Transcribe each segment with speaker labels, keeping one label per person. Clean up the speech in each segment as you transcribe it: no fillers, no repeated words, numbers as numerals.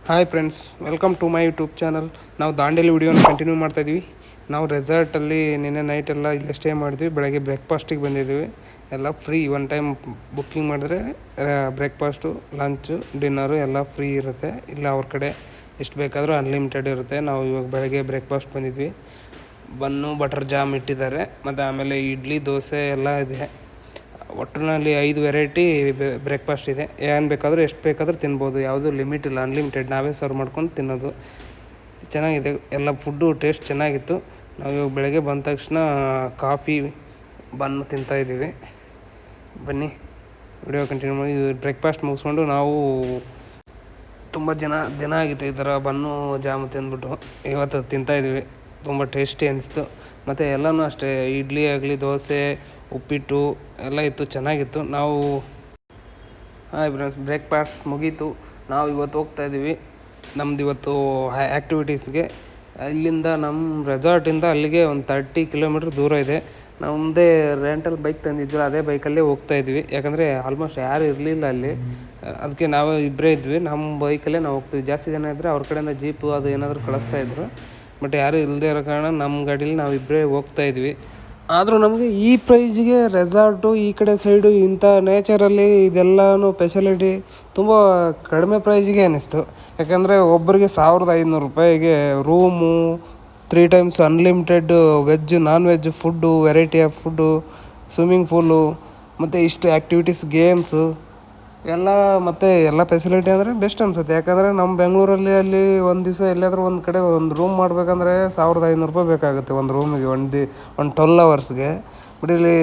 Speaker 1: Hi friends, welcome to my YouTube channel. ನಾವು ದಾಂಡೇಲಿ ವಿಡಿಯೋನ continue ಮಾಡ್ತಾಯಿದ್ವಿ. ನಾವು ರೆಸಾರ್ಟಲ್ಲಿ ನಿನ್ನೆ ನೈಟ್ ಎಲ್ಲ ಇಲ್ಲೇ ಸ್ಟೇ ಮಾಡಿದ್ವಿ. ಬೆಳಗ್ಗೆ ಬ್ರೇಕ್ಫಾಸ್ಟಿಗೆ ಬಂದಿದ್ದೀವಿ. ಎಲ್ಲ ಫ್ರೀ, ಒನ್ ಟೈಮ್ ಬುಕ್ಕಿಂಗ್ ಮಾಡಿದ್ರೆ ಬ್ರೇಕ್ಫಾಸ್ಟು, ಲಂಚು, ಡಿನ್ನರು ಎಲ್ಲ ಫ್ರೀ ಇರುತ್ತೆ. ಇಲ್ಲ ಅವ್ರ ಕಡೆ ಎಷ್ಟು ಬೇಕಾದರೂ ಅನ್ಲಿಮಿಟೆಡ್ ಇರುತ್ತೆ. ನಾವು ಇವಾಗ ಬೆಳಗ್ಗೆ ಬ್ರೇಕ್ಫಾಸ್ಟ್ ಬಂದಿದ್ವಿ. ಬನ್ನು ಬಟರ್ ಜಾಮ್ ಇಟ್ಟಿದ್ದಾರೆ, ಮತ್ತು ಆಮೇಲೆ ಇಡ್ಲಿ, ದೋಸೆ ಎಲ್ಲ ಇದೆ. ಒಟ್ಟಿನಲ್ಲಿ 5 ವೆರೈಟಿ ಬ್ರೇಕ್ಫಾಸ್ಟ್ ಇದೆ. ಏನು ಬೇಕಾದರೂ ಎಷ್ಟು ಬೇಕಾದರೂ ತಿನ್ಬೋದು. ಯಾವುದೂ ಲಿಮಿಟ್ ಇಲ್ಲ, ಅನ್ಲಿಮಿಟೆಡ್. ನಾವೇ ಸರ್ವ್ ಮಾಡ್ಕೊಂಡು ತಿನ್ನೋದು. ಚೆನ್ನಾಗಿದೆ, ಎಲ್ಲ ಫುಡ್ಡು ಟೇಸ್ಟ್ ಚೆನ್ನಾಗಿತ್ತು. ನಾವು ಇವಾಗ ಬೆಳಗ್ಗೆ ಬಂದ ತಕ್ಷಣ ಕಾಫಿ, ಬನ್ನು ತಿಂತಾಯಿದ್ದೀವಿ. ಬನ್ನಿ ವಿಡಿಯೋ ಕಂಟಿನ್ಯೂ ಮಾಡಿ. ಬ್ರೇಕ್ಫಾಸ್ಟ್ ಮುಗಿಸ್ಕೊಂಡು ನಾವು ತುಂಬ ದಿನ ಆಗಿತ್ತು ಈ ಥರ ಬನ್ನು ಜಾಮು ತಿಂದ್ಬಿಟ್ಟು. ಇವತ್ತು ತಿಂತಾಯಿದ್ವಿ. ತುಂಬ ಟೇಸ್ಟಿ ಅನಿಸ್ತು. ಮತ್ತು ಎಲ್ಲನೂ ಅಷ್ಟೇ, ಇಡ್ಲಿ ಆಗಲಿ, ದೋಸೆ, ಉಪ್ಪಿಟ್ಟು ಎಲ್ಲ ಇತ್ತು, ಚೆನ್ನಾಗಿತ್ತು. ನಾವು ಬ್ರೇಕ್ಫಾಸ್ಟ್ ಮುಗೀತು. ನಾವು ಇವತ್ತು ಹೋಗ್ತಾಯಿದ್ದೀವಿ ನಮ್ದು ಇವತ್ತು ಆ್ಯಕ್ಟಿವಿಟೀಸ್ಗೆ. ಇಲ್ಲಿಂದ ನಮ್ಮ ರೆಸಾರ್ಟಿಂದ ಅಲ್ಲಿಗೆ ಒಂದು 30 ಕಿಲೋಮೀಟ್ರ್ ದೂರ ಇದೆ. ನಮ್ಮದೇ ರೆಂಟಲ್ ಬೈಕ್ ತಂದಿದ್ವಿ, ಅದೇ ಬೈಕಲ್ಲೇ ಹೋಗ್ತಾಯಿದ್ವಿ. ಯಾಕಂದರೆ ಆಲ್ಮೋಸ್ಟ್ ಯಾರು ಇರಲಿಲ್ಲ ಅಲ್ಲಿ, ಅದಕ್ಕೆ ನಾವು ಇಬ್ಬರೇ ಇದ್ವಿ. ನಮ್ಮ ಬೈಕಲ್ಲೇ ನಾವು ಹೋಗ್ತಿದ್ವಿ. ಜಾಸ್ತಿ ಜನ ಇದ್ದರೆ ಅವ್ರ ಕಡೆಯಿಂದ ಜೀಪು ಅದು ಏನಾದರೂ ಕಳಿಸ್ತಾಯಿದ್ರು. ಬಟ್ ಯಾರೂ ಇಲ್ಲದೆ ಇರೋ ಕಾರಣ ನಮ್ಮ ಗಾಡೀಲಿ ನಾವು ಇಬ್ಬರೇ ಹೋಗ್ತಾಯಿದ್ವಿ. ಆದರೂ ನಮಗೆ ಈ ಪ್ರೈಜಿಗೆ ರೆಸಾರ್ಟು ಈ ಕಡೆ ಸೈಡು ಇಂಥ ನೇಚರಲ್ಲಿ ಇದೆಲ್ಲನೂ ಫೆಸಿಲಿಟಿ ತುಂಬ ಕಡಿಮೆ ಪ್ರೈಜಿಗೆ ಅನ್ನಿಸ್ತು. ಯಾಕಂದರೆ ಒಬ್ಬರಿಗೆ 1500 ರೂಪಾಯಿಗೆ room, 3 times unlimited veg, non veg food, variety of food, swimming pool, ಮತ್ತು ಇಷ್ಟು ಆ್ಯಕ್ಟಿವಿಟೀಸ್, ಗೇಮ್ಸು ಎಲ್ಲ, ಮತ್ತು ಎಲ್ಲ ಫೆಸಿಲಿಟಿ ಅಂದರೆ ಬೆಸ್ಟ್ ಅನಿಸುತ್ತೆ. ಯಾಕಂದರೆ ನಮ್ಮ ಬೆಂಗಳೂರಲ್ಲಿ ಅಲ್ಲಿ ಒಂದು ದಿವಸ ಎಲ್ಲಾದರೂ ಒಂದು ಕಡೆ ಒಂದು ರೂಮ್ ಮಾಡಬೇಕಂದ್ರೆ 1500 ರೂಪಾಯಿ ಬೇಕಾಗುತ್ತೆ ಒಂದು ರೂಮಿಗೆ, ಒಂದು 12 ಅವರ್ಸ್ಗೆ. ಬಟ್ ಇಲ್ಲಿ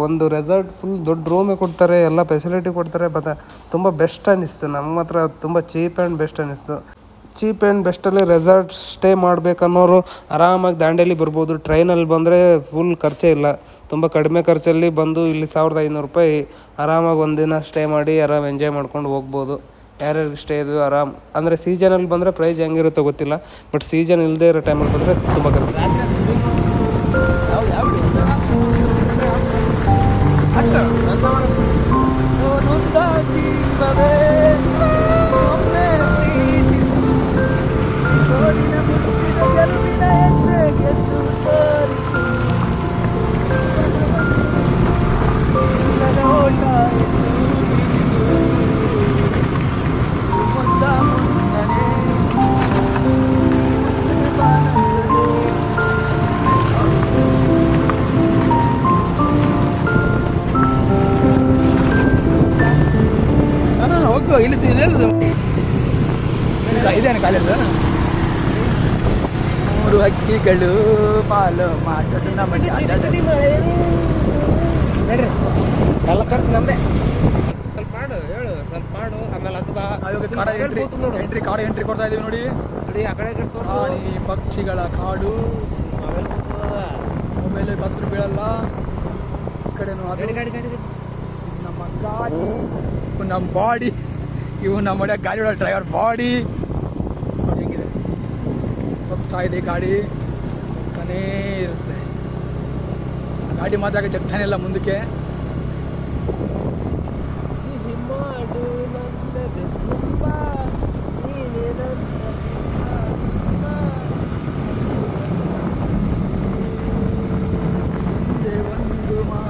Speaker 1: ಒಂದು ರೆಸಾರ್ಟ್ ಫುಲ್ ದೊಡ್ಡ ರೂಮೇ ಕೊಡ್ತಾರೆ, ಎಲ್ಲ ಫೆಸಿಲಿಟಿ ಕೊಡ್ತಾರೆ. ಮತ್ತು ತುಂಬ ಬೆಸ್ಟ್ ಅನ್ನಿಸ್ತು. ನಮ್ಮ ಹತ್ರ ತುಂಬ ಚೀಪ್ ಆ್ಯಂಡ್ ಬೆಸ್ಟ್ ಅನ್ನಿಸ್ತು. ಚೀಪ್ ಆ್ಯಂಡ್ ಬೆಸ್ಟಲ್ಲಿ ರೆಸಾರ್ಟ್ ಸ್ಟೇ ಮಾಡಬೇಕನ್ನೋರು ಆರಾಮಾಗಿ ದಾಂಡೇಲಿ ಬರ್ಬೋದು. ಟ್ರೈನಲ್ಲಿ ಬಂದರೆ ಫುಲ್ ಖರ್ಚೇ ಇಲ್ಲ, ತುಂಬ ಕಡಿಮೆ ಖರ್ಚಲ್ಲಿ ಬಂದು ಇಲ್ಲಿ 1500 ರೂಪಾಯಿ ಆರಾಮಾಗಿ ಒಂದಿನ ಸ್ಟೇ ಮಾಡಿ ಆರಾಮ್ ಎಂಜಾಯ್ ಮಾಡ್ಕೊಂಡು ಹೋಗ್ಬೋದು. ಯಾರ್ಯಾರಿಗೆ ಸ್ಟೇ ಇದ್ವಿ ಆರಾಮ್. ಅಂದರೆ ಸೀಸನಲ್ಲಿ ಬಂದರೆ ಪ್ರೈಸ್ ಹೆಂಗಿರುತ್ತೋ ಗೊತ್ತಿಲ್ಲ, ಬಟ್ ಸೀಸನ್ ಇಲ್ಲದೆ ಇರೋ ಟೈಮಲ್ಲಿ ಬಂದರೆ ತುಂಬ ಕಮ್ಮಿ.
Speaker 2: ಇದೇನು ಕಾಲೇಜ್ 3 ಹಕ್ಕಿಗಳು ಪಾಲು ಮಾಟ ಸುಣ್ಣ ಬಡ್ಡಿ ಎಲ್ಲ ಖರ್ಚು ನಮ್ಮದೇ. ಸ್ವಲ್ಪ ಮಾಡು, ಹೇಳು, ಸ್ವಲ್ಪ ಮಾಡು, ಆಮೇಲೆ ಅದು ಎಂಟ್ರಿ ಕೊಡ್ತಾ ಇದೀವಿ ನೋಡಿ. ಆ ಕಡೆ ಪ್ರಾಣಿ ಪಕ್ಷಿಗಳ ಕಾಡು, ಮೊಬೈಲ್ ಕತ್ರು ಬೀಳಲ್ಲ. ಈ ಕಡೆನು ನಮ್ಮ ಗಾಡಿ, ನಮ್ಮ ಬಾಡಿ, ಇವು ನಮ್ಮ ಗಾಡಿ ಒಳಗೆ ಡ್ರೈವರ್ ಬಾಡಿ ಹೆಂಗಿದೆ ಹೋಗ್ತಾ ಇದೆ. ಗಾಡಿ ಹೋಗ್ತಾನೇ ಇರುತ್ತೆ. ಗಾಡಿ ಮಾತ್ರ ಜಗ್ತಾನೆ ಇಲ್ಲ ಮುಂದಕ್ಕೆ.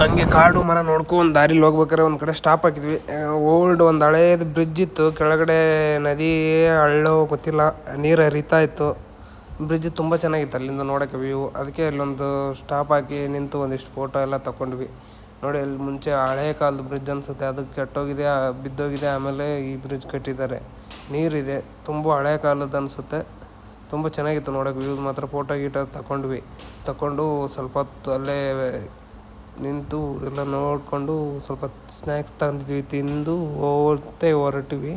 Speaker 1: ಹಂಗೆ ಕಾಡು ಮರ ನೋಡ್ಕೊಂಡು ದಾರಿಲಿ ಹೋಗ್ಬೇಕಾದ್ರೆ ಒಂದು ಕಡೆ ಸ್ಟಾಪ್ ಹಾಕಿದ್ವಿ. ಓಲ್ಡ್ ಒಂದು ಹಳೇದು ಬ್ರಿಡ್ಜ್ ಇತ್ತು, ಕೆಳಗಡೆ ನದಿ ಹಳ್ಳ ಗೊತ್ತಿಲ್ಲ, ನೀರು ಹರಿತಾ ಇತ್ತು. ಬ್ರಿಡ್ಜ್ ತುಂಬ ಚೆನ್ನಾಗಿತ್ತು ಅಲ್ಲಿಂದ ನೋಡೋಕ್ಕೆ ವ್ಯೂ. ಅದಕ್ಕೆ ಅಲ್ಲೊಂದು ಸ್ಟಾಪ್ ಹಾಕಿ ನಿಂತು ಒಂದಿಷ್ಟು ಫೋಟೋ ಎಲ್ಲ ತಗೊಂಡ್ವಿ. ನೋಡಿ, ಅಲ್ಲಿ ಮುಂಚೆ ಹಳೇ ಕಾಲದ ಬ್ರಿಡ್ಜ್ ಅನಿಸುತ್ತೆ, ಅದು ಕೆಟ್ಟೋಗಿದೆ, ಬಿದ್ದೋಗಿದೆ. ಆಮೇಲೆ ಈ ಬ್ರಿಡ್ಜ್ ಕಟ್ಟಿದ್ದಾರೆ, ನೀರಿದೆ, ತುಂಬ ಹಳೇ ಕಾಲದ ಅನಿಸುತ್ತೆ. ತುಂಬ ಚೆನ್ನಾಗಿತ್ತು ನೋಡೋಕ್ಕೆ ವ್ಯೂ ಮಾತ್ರ. ಫೋಟೋ ಗೀಟೋ ತಗೊಂಡು ಸ್ವಲ್ಪ ಹೊತ್ತು ಅಲ್ಲೇ ನಿಂತು ಎಲ್ಲ ನೋಡಿಕೊಂಡು ಸ್ವಲ್ಪ ಸ್ನ್ಯಾಕ್ಸ್ ತಂದಿದ್ವಿ, ತಿಂದು ಹೊರಟಿವಿ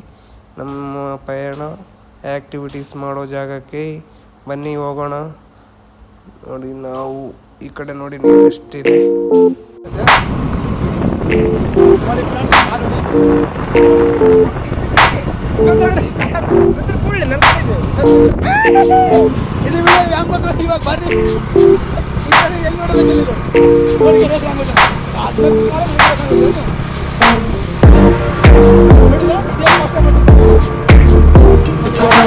Speaker 1: ನಮ್ಮ ಪಯಣ ಆ್ಯಕ್ಟಿವಿಟೀಸ್ ಮಾಡೋ ಜಾಗಕ್ಕೆ. ಬನ್ನಿ ಹೋಗೋಣ. ನೋಡಿ, ನಾವು ಈ ಕಡೆ ನೋಡಿ ನೀರು ಎಷ್ಟಿದೆ.
Speaker 3: It's all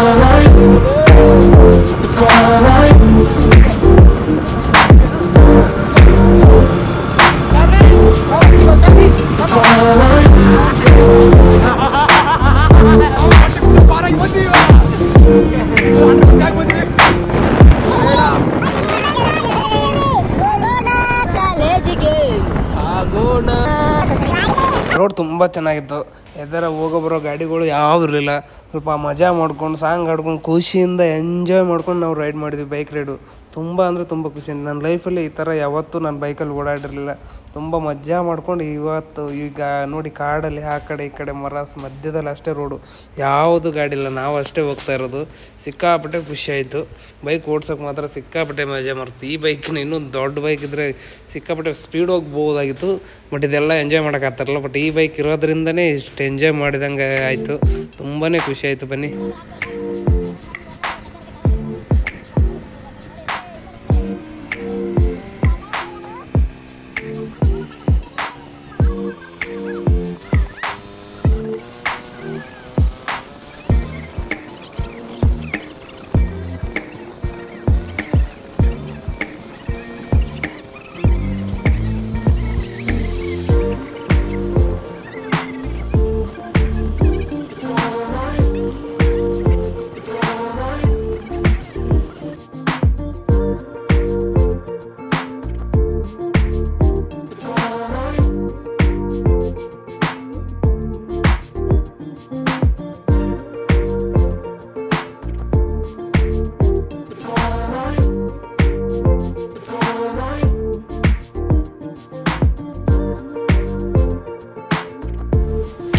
Speaker 1: ಚೆನ್ನಾಗಿತ್ತು. ಎದರ ಹೋಗೋ ಬರೋ ಗಾಡಿಗಳು ಯಾವೂ ಇರಲಿಲ್ಲ. ಸ್ವಲ್ಪ ಮಜಾ ಮಾಡ್ಕೊಂಡು ಸಾಂಗ್ ಹಾಡ್ಕೊಂಡು ಖುಷಿಯಿಂದ ಎಂಜಾಯ್ ಮಾಡ್ಕೊಂಡು ನಾವು ರೈಡ್ ಮಾಡಿದ್ವಿ. ಬೈಕ್ ರೈಡು ತುಂಬ ಅಂದರೆ ತುಂಬ ಖುಷಿಯಿಂದ. ನನ್ನ ಲೈಫಲ್ಲಿ ಈ ಥರ ಯಾವತ್ತೂ ನಾನು ಬೈಕಲ್ಲಿ ಓಡಾಡಿರಲಿಲ್ಲ. ತುಂಬ ಮಜಾ ಮಾಡ್ಕೊಂಡು ಇವತ್ತು ಈಗ ನೋಡಿ ಕಾಡಲ್ಲಿ ಆ ಕಡೆ ಈ ಕಡೆ ಮಧ್ಯದಲ್ಲಿ ಅಷ್ಟೇ ರೋಡು, ಯಾವುದು ಗಾಡಿ ಇಲ್ಲ, ನಾವು ಅಷ್ಟೇ ಹೋಗ್ತಾ ಇರೋದು. ಸಿಕ್ಕಾಪಟ್ಟೆ ಖುಷಿ ಆಯಿತು. ಬೈಕ್ ಓಡ್ಸೋಕೆ ಮಾತ್ರ ಸಿಕ್ಕಾಪಟ್ಟೆ ಮಜಾ ಮಾಡ್ತು. ಈ ಬೈಕಿನ ಇನ್ನೊಂದು ದೊಡ್ಡ ಬೈಕ್ ಇದ್ದರೆ ಸಿಕ್ಕಾಪಟ್ಟೆ ಸ್ಪೀಡ್ ಹೋಗ್ಬೋದಾಗಿತ್ತು. ಬಟ್ ಇದೆಲ್ಲ ಎಂಜಾಯ್ ಮಾಡೋಕ್ಕಾಗ್ತಾರಲ್ಲ. ಬಟ್ ಈ ಬೈಕ್ ಇರೋದ್ರಿಂದನೇ ಇಷ್ಟು ಎಂಜಾಯ್ ಮಾಡಿದಂಗೆ ಆಯಿತು. ತುಂಬಾ ಖುಷಿ ಆಯಿತು. ಬನ್ನಿ.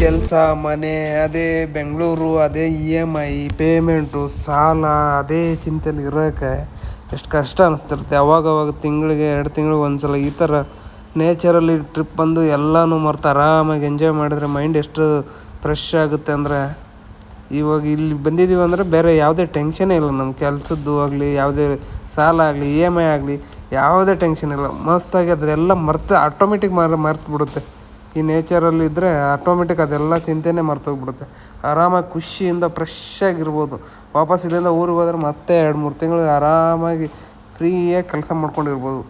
Speaker 1: ಕೆಲಸ, ಮನೆ, ಅದೇ ಬೆಂಗಳೂರು, ಅದೇ EMI ಪೇಮೆಂಟು, ಸಾಲ, ಅದೇ ಚಿಂತೆಯಲ್ಲಿ ಇರೋಕ್ಕೆ ಎಷ್ಟು ಕಷ್ಟ ಅನ್ನಿಸ್ತಿರುತ್ತೆ. ಅವಾಗವಾಗ ತಿಂಗಳಿಗೆ 2 ತಿಂಗಳಿಗೆ ಒಂದ್ಸಲ ಈ ಥರ ನೇಚರಲ್ಲಿ ಟ್ರಿಪ್ ಬಂದು ಎಲ್ಲನೂ ಮರೆತು ಆರಾಮಾಗಿ ಎಂಜಾಯ್ ಮಾಡಿದ್ರೆ ಮೈಂಡ್ ಎಷ್ಟು ಫ್ರೆಶ್ ಆಗುತ್ತೆ ಅಂದರೆ. ಇವಾಗ ಇಲ್ಲಿ ಬಂದಿದ್ದೀವಿ ಅಂದರೆ ಬೇರೆ ಯಾವುದೇ ಟೆನ್ಷನೇ ಇಲ್ಲ. ನಮ್ಮ ಕೆಲಸದ್ದು ಆಗಲಿ, ಯಾವುದೇ ಸಾಲ ಆಗಲಿ, EMI ಆಗಲಿ, ಯಾವುದೇ ಟೆನ್ಷನ್ ಇಲ್ಲ. ಮಸ್ತಾಗಿ ಅದೆಲ್ಲ ಮರೆತು ಆಟೋಮೆಟಿಕ್ ಮರ್ತು ಬಿಡುತ್ತೆ. ಈ ನೇಚರಲ್ಲಿ ಇದ್ದರೆ ಆಟೋಮೆಟಿಕ್ ಅದೆಲ್ಲ ಚಿಂತೆನೇ ಮರ್ತೋಗ್ಬಿಡುತ್ತೆ. ಆರಾಮಾಗಿ ಖುಷಿಯಿಂದ ಫ್ರೆಶ್ ಆಗಿರ್ಬೋದು. ವಾಪಸ್ ಇಲ್ಲಿಂದ ಊರಿಗೆ ಹೋದ್ರೆ ಮತ್ತೆ 2-3 ತಿಂಗಳು ಆರಾಮಾಗಿ ಫ್ರೀಯಾಗಿ ಕೆಲಸ ಮಾಡ್ಕೊಂಡಿರ್ಬೋದು.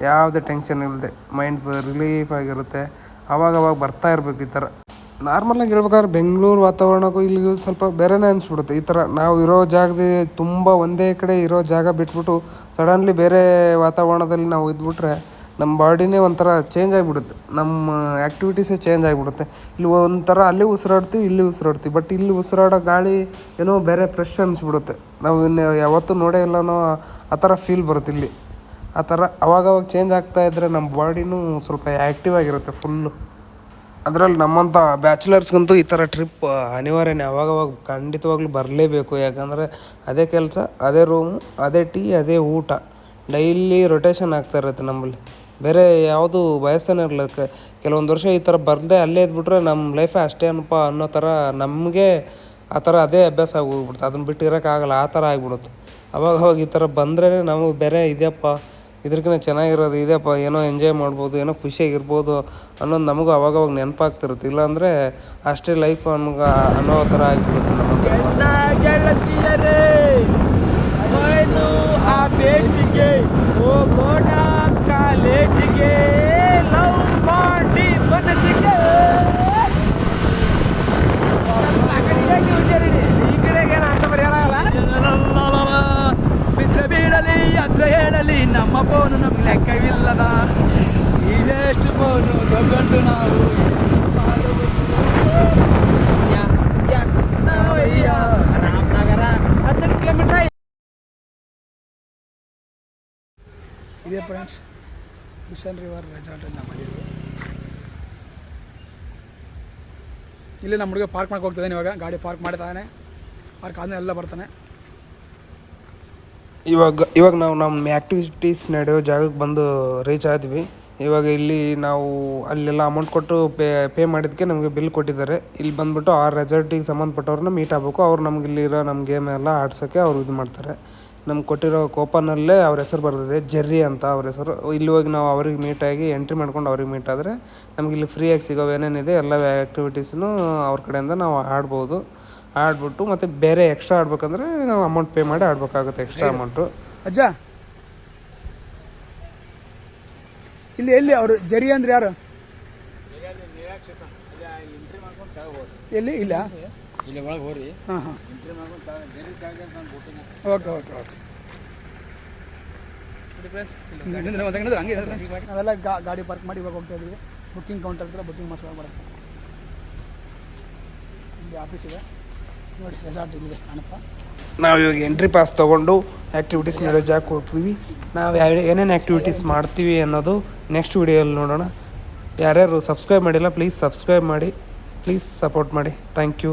Speaker 1: ಯಾವುದೇ ಟೆನ್ಷನ್ ಇಲ್ಲದೆ ಮೈಂಡ್ ರಿಲೀಫ್ ಆಗಿರುತ್ತೆ. ಆವಾಗವಾಗ ಬರ್ತಾ ಇರಬೇಕು ಈ ಥರ. ನಾರ್ಮಲಾಗಿ ಹೇಳ್ಬೇಕಾದ್ರೆ ಬೆಂಗಳೂರು ವಾತಾವರಣಕ್ಕೂ ಇಲ್ಲಿಗೂ ಸ್ವಲ್ಪ ಬೇರೆನೇ ಅನಿಸ್ಬಿಡುತ್ತೆ. ಈ ಥರ ನಾವು ಇರೋ ಜಾಗದಲ್ಲಿ ತುಂಬ ಒಂದೇ ಕಡೆ ಇರೋ ಜಾಗ ಬಿಟ್ಬಿಟ್ಟು ಸಡನ್ಲಿ ಬೇರೆ ವಾತಾವರಣದಲ್ಲಿ ನಾವು ಇದ್ಬಿಟ್ರೆ ನಮ್ಮ ಬಾಡಿನೇ ಒಂಥರ ಚೇಂಜ್ ಆಗಿಬಿಡುತ್ತೆ. ನಮ್ಮ ಆ್ಯಕ್ಟಿವಿಟೀಸೇ ಚೇಂಜ್ ಆಗಿಬಿಡುತ್ತೆ. ಇಲ್ಲಿ ಒಂಥರ ಅಲ್ಲಿ ಉಸಿರಾಡ್ತೀವಿ, ಇಲ್ಲಿ ಉಸಿರಾಡ್ತೀವಿ. ಬಟ್ ಇಲ್ಲಿ ಉಸಿರಾಡೋ ಗಾಳಿ ಏನೋ ಬೇರೆ ಫ್ರೆಶ್ ಅನಿಸ್ಬಿಡುತ್ತೆ. ನಾವು ಇನ್ನು ಯಾವತ್ತೂ ನೋಡೇ ಇಲ್ಲನೋ ಆ ಥರ ಫೀಲ್ ಬರುತ್ತೆ ಇಲ್ಲಿ. ಆ ಥರ ಅವಾಗವಾಗ ಚೇಂಜ್ ಆಗ್ತಾಯಿದ್ರೆ ನಮ್ಮ ಬಾಡಿನೂ ಸ್ವಲ್ಪ ಆ್ಯಕ್ಟಿವ್ ಆಗಿರುತ್ತೆ ಫುಲ್ಲು. ಅದರಲ್ಲಿ ನಮ್ಮಂಥ ಬ್ಯಾಚುಲರ್ಸ್ಗಂತೂ ಈ ಥರ ಟ್ರಿಪ್ ಅನಿವಾರ್ಯನೇ. ಅವಾಗವಾಗ ಖಂಡಿತವಾಗ್ಲೂ ಬರಲೇಬೇಕು. ಯಾಕಂದರೆ ಅದೇ ಕೆಲಸ, ಅದೇ ರೂಮು, ಅದೇ ಟೀ, ಅದೇ ಊಟ ಡೈಲಿ ರೊಟೇಷನ್ ಆಗ್ತಾ ಇರುತ್ತೆ ನಮ್ಮಲ್ಲಿ. ಬೇರೆ ಯಾವುದು ಬಯಸ್ತಾನೆ ಇರಲ್ಲ. ಕೆಲವೊಂದು ವರ್ಷ ಈ ಥರ ಬರದೆ ಅಲ್ಲೇ ಇದ್ಬಿಟ್ರೆ ನಮ್ಮ ಲೈಫೇ ಅಷ್ಟೇ ಅನ್ನೋ ಥರ ನಮಗೆ ಆ ಥರ ಅದೇ ಅಭ್ಯಾಸ ಆಗಿ ಹೋಗ್ಬಿಡುತ್ತೆ. ಅದನ್ನ ಬಿಟ್ಟು ಇರೋಕ್ಕಾಗಲ್ಲ, ಆ ಥರ ಆಗಿಬಿಡುತ್ತೆ. ಅವಾಗ ಈ ಥರ ಬಂದ್ರೇ ನಮಗೆ ಬೇರೆ ಇದೆಯಪ್ಪ, ಇದ್ರಕಿಂತ ಚೆನ್ನಾಗಿರೋದು ಇದೆಯಪ್ಪ, ಏನೋ ಎಂಜಾಯ್ ಮಾಡ್ಬೋದು, ಏನೋ ಖುಷಿಯಾಗಿರ್ಬೋದು ಅನ್ನೋದು ನಮಗೂ ಅವಾಗವಾಗ ನೆನಪಾಗ್ತಿರುತ್ತೆ. ಇಲ್ಲಾಂದರೆ ಅಷ್ಟೇ ಲೈಫ್ ಅನ್ನೋ ಥರ ಆಗಿಬಿಡುತ್ತೆ
Speaker 2: ಆ ಬೇಸಿಗೆ ಹೋಗೋಣ ಕಾಲೇಜಿಗೆ, ಲವ್ ಮಾಡಿ ಮನಸ್ಸಿಗೆ. ಈ ಕಡೆಗೆ ಅರ್ಥ ಬರೆಯಲ್ಲ. ಬಿದ್ರೆ ಬೀಳಲಿ ಅದ್ರ ಹೇಳಲಿ, ನಮ್ಮ ಫೋನು ನಮ್ಗೆ ಲೆಕ್ಕವಿಲ್ಲದ. ಇವೆಷ್ಟು ಫೋನು ತಗೊಂಡು ನಾವು ರಾಮನಗರ 18 ಕಿಲೋಮೀಟರ್. ಇದೇ ಫ್ರೆಂಡ್ಸ್ ಮಿಷನ್ ರಿವರ್ ರೆಸಾರ್ಟಲ್ಲಿ ನಾವು ಬಂದಿದ್ದು. ಇಲ್ಲೇ ನಮ್ಮ ಹುಡುಗ ಪಾರ್ಕ್ ಮಾಡಕ್ಕೆ ಹೋಗ್ತಿದ್ದಾನೆ. ಇವಾಗ ಗಾಡಿ ಪಾರ್ಕ್ ಮಾಡ್ತಾನೆ. ಪಾರ್ಕ್ ಆದ್ಮೇಲೆ ಎಲ್ಲ ಬರ್ತಾನೆ.
Speaker 1: ಇವಾಗ ನಾವು ನಮ್ಮ ಆ್ಯಕ್ಟಿವಿಟೀಸ್ ನಡೆಯೋ ಜಾಗಕ್ಕೆ ಬಂದು ರೀಚ್ ಆದ್ವಿ. ಇವಾಗ ಇಲ್ಲಿ ನಾವು ಅಲ್ಲೆಲ್ಲ ಅಮೌಂಟ್ ಕೊಟ್ಟು ಪೇ ಮಾಡಿದ್ದಕ್ಕೆ ನಮಗೆ ಬಿಲ್ ಕೊಟ್ಟಿದ್ದಾರೆ. ಇಲ್ಲಿ ಬಂದುಬಿಟ್ಟು ಆ ರೆಸಾರ್ಟಿಗೆ ಸಂಬಂಧಪಟ್ಟವ್ರನ್ನ ಮೀಟ್ ಆಗಬೇಕು. ಅವ್ರು ನಮ್ಗೆ ಇಲ್ಲಿರೋ ನಮ್ಮ ಗೇಮ್ ಎಲ್ಲ ಆಡ್ಸೋಕ್ಕೆ ಅವ್ರು ಇದು ಮಾಡ್ತಾರೆ. ನಮ್ಗೆ ಕೊಟ್ಟಿರೋ ಕೂಪನಲ್ಲೇ ಅವ್ರ ಹೆಸರು ಬರ್ತದೆ, ಜೆರ್ರಿ ಅಂತ ಅವ್ರ ಹೆಸರು. ಇಲ್ಲಿ ಹೋಗಿ ನಾವು ಅವ್ರಿಗೆ ಮೀಟಾಗಿ ಎಂಟ್ರಿ ಮಾಡ್ಕೊಂಡು ಅವ್ರಿಗೆ ಮೀಟ್ ಆದರೆ ನಮ್ಗೆ ಇಲ್ಲಿ ಫ್ರೀಯಾಗಿ ಸಿಗೋವು ಏನೇನಿದೆ ಎಲ್ಲ ಆ್ಯಕ್ಟಿವಿಟೀಸ್ನು ಅವ್ರ ಕಡೆಯಿಂದ ನಾವು ಆಡ್ಬೋದು. ಆಡ್ಬಿಟ್ಟು ಮತ್ತು ಬೇರೆ ಎಕ್ಸ್ಟ್ರಾ ಆಡ್ಬೇಕಂದ್ರೆ ನಾವು ಅಮೌಂಟ್ ಪೇ ಮಾಡಿ ಆಡಬೇಕಾಗುತ್ತೆ, ಎಕ್ಸ್ಟ್ರಾ ಅಮೌಂಟು.
Speaker 2: ಅಜ್ಜ ಇಲ್ಲಿ ಎಲ್ಲಿ ಅವರು ಜರಿ ಅಂದ್ರೆ ಯಾರು? ಎಲ್ಲಿ ಇಲ್ಲ ಇಲ್ಲಿ ಒಳಗೆ ಹೋರಿ. ಹಾಂ ಹಾಂ ಓಕೆ ಓಕೆ ಓಕೆ. ನಾವೆಲ್ಲ ಗಾಡಿ ಪಾರ್ಕ್ ಮಾಡಿ ಇವಾಗ ಹೋಗ್ತಾ ಇದ್ದೀವಿ. ಬುಕ್ಕಿಂಗ್ ಕೌಂಟರ್ ಹತ್ರ ಬುಕ್ಕಿಂಗ್ ಮಾಡಿಸ್ಕೊಂಡು ಇಲ್ಲಿ ಆಫೀಸ್ ಇದೆ ನೋಡಿ, ರೆಸಾರ್ಟ್ ಇಲ್ಲಿದೆ ಕಾಣಪ್ಪ.
Speaker 1: ನಾವು ಇವಾಗ ಎಂಟ್ರಿ ಪಾಸ್ ತೊಗೊಂಡು ಆ್ಯಕ್ಟಿವಿಟೀಸ್ ನಡೆಯೋ ಜಾಗಕ್ಕೆ ಹೋಗ್ತೀವಿ. ನಾವು ಏನೇನು ಆ್ಯಕ್ಟಿವಿಟೀಸ್ ಮಾಡ್ತೀವಿ ಅನ್ನೋದು ನೆಕ್ಸ್ಟ್ ವೀಡಿಯೋಲ್ಲಿ ನೋಡೋಣ. ಯಾರ್ಯಾರು ಸಬ್ಸ್ಕ್ರೈಬ್ ಮಾಡಿಲ್ಲ ಪ್ಲೀಸ್ ಸಬ್ಸ್ಕ್ರೈಬ್ ಮಾಡಿ, ಪ್ಲೀಸ್ ಸಪೋರ್ಟ್ ಮಾಡಿ. Thank you.